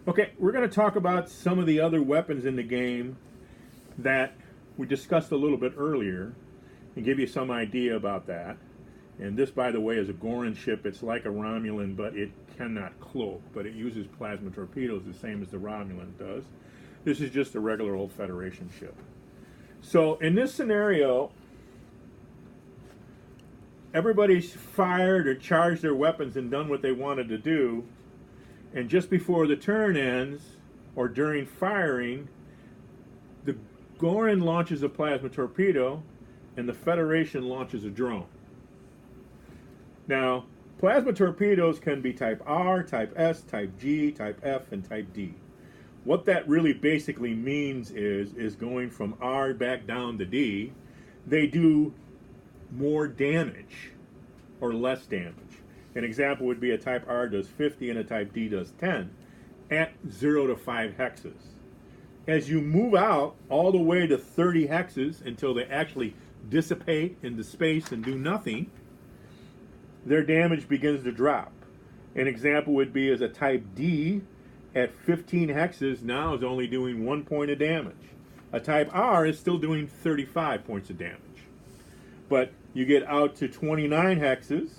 Okay, we're going to talk about some of the other weapons in the game that we discussed a little bit earlier and give you some idea about that. And this, by the way, is a Goran ship. It's like a Romulan, but it cannot cloak, but it uses plasma torpedoes the same as the Romulan does. This is just a regular old Federation ship. So in this scenario, everybody's fired or charged their weapons and done what they wanted to do. And just before the turn ends, or during firing, the Goran launches a plasma torpedo, and the Federation launches a drone. Now, plasma torpedoes can be type R, type S, type G, type F, and type D. What that really basically means is going from R back down to D, they do more damage or less damage. An example would be a type R does 50 and a type D does 10 at 0 to 5 hexes. As you move out all the way to 30 hexes until they actually dissipate into space and do nothing, their damage begins to drop. An example would be as a type D at 15 hexes now is only doing 1 point of damage. A type R is still doing 35 points of damage. But you get out to 29 hexes,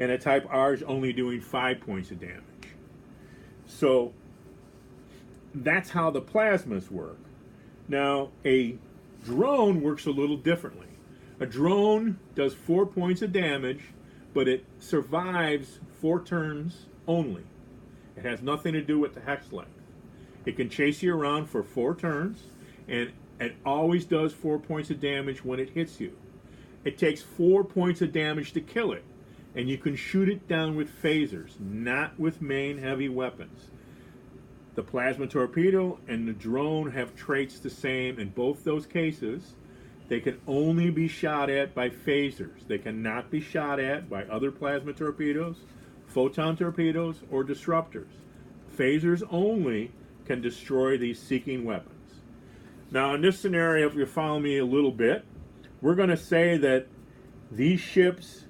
and a type R is only doing 5 points of damage. So that's how the plasmas work. Now, a drone works a little differently. A drone does 4 points of damage, but it survives 4 turns only. It has nothing to do with the hex length. It can chase you around for 4 turns, and it always does 4 points of damage when it hits you. It takes 4 points of damage to kill it, and you can shoot it down with phasers, not with main heavy weapons. The plasma torpedo and the drone have traits the same in both those cases. They can only be shot at by phasers. They cannot be shot at by other plasma torpedoes, photon torpedoes, or disruptors. Phasers only can destroy these seeking weapons. Now, in this scenario, if you follow me a little bit, we're going to say that these ships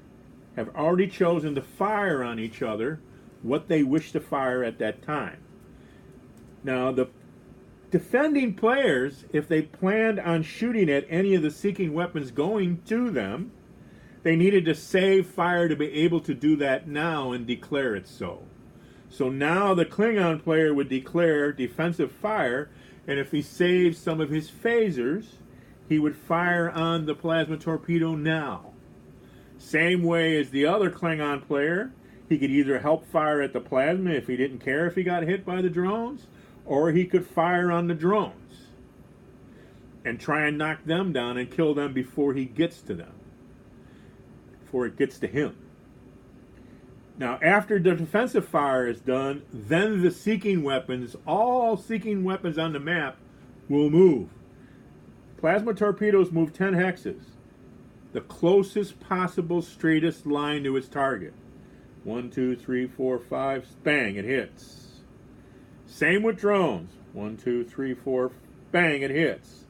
have already chosen to fire on each other what they wish to fire at that time. Now, the defending players, if they planned on shooting at any of the seeking weapons going to them, they needed to save fire to be able to do that now and declare it so. So now the Klingon player would declare defensive fire, and if he saves some of his phasers, he would fire on the plasma torpedo now. Same way as the other Klingon player, he could either help fire at the plasma if he didn't care if he got hit by the drones, or he could fire on the drones and try and knock them down and kill them before he gets to them, before it gets to him. Now, after the defensive fire is done, then the seeking weapons, all seeking weapons on the map, will move. Plasma torpedoes move 10 hexes, the closest possible straightest line to its target. 1, 2, 3, 4, 5, bang, it hits. Same with drones. 1, 2, 3, 4, bang, it hits.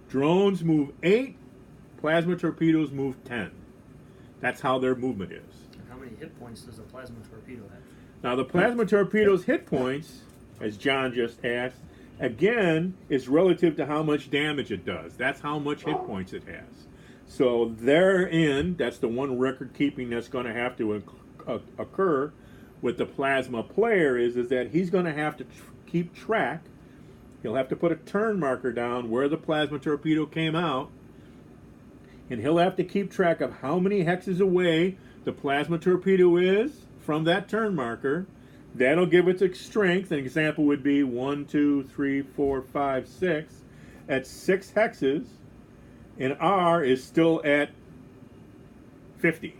Drones move 8, plasma torpedoes move 10. That's how their movement is. How many hit points does a plasma torpedo have? Now, the plasma torpedo's hit points, as John just asked, again, is relative to how much damage it does. That's how much hit points it has. So therein, that's the one record keeping that's going to have to occur with the plasma player is that he's going to have to keep track. He'll have to put a turn marker down where the plasma torpedo came out, and he'll have to keep track of how many hexes away the plasma torpedo is from that turn marker. That'll give it its strength. An example would be 1, 2, 3, 4, 5, 6. At 6 hexes, and R is still at 50.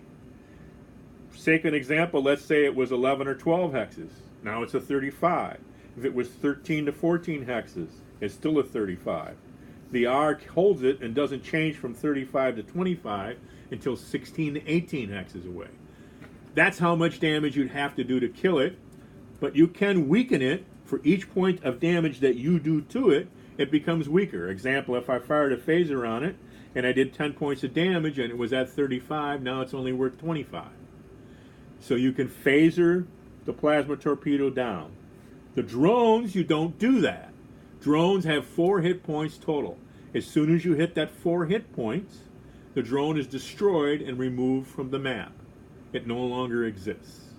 For sake of an example, let's say it was 11 or 12 hexes. Now it's a 35. If it was 13 to 14 hexes, it's still a 35. The R holds it and doesn't change from 35 to 25 until 16 to 18 hexes away. That's how much damage you'd have to do to kill it, but you can weaken it. For each point of damage that you do to it, it becomes weaker. Example, if I fired a phaser on it and I did 10 points of damage and it was at 35, now it's only worth 25. So you can phaser the plasma torpedo down. The drones, you don't do that. Drones have 4 hit points total. As soon as you hit that 4 hit points, the drone is destroyed and removed from the map. It no longer exists.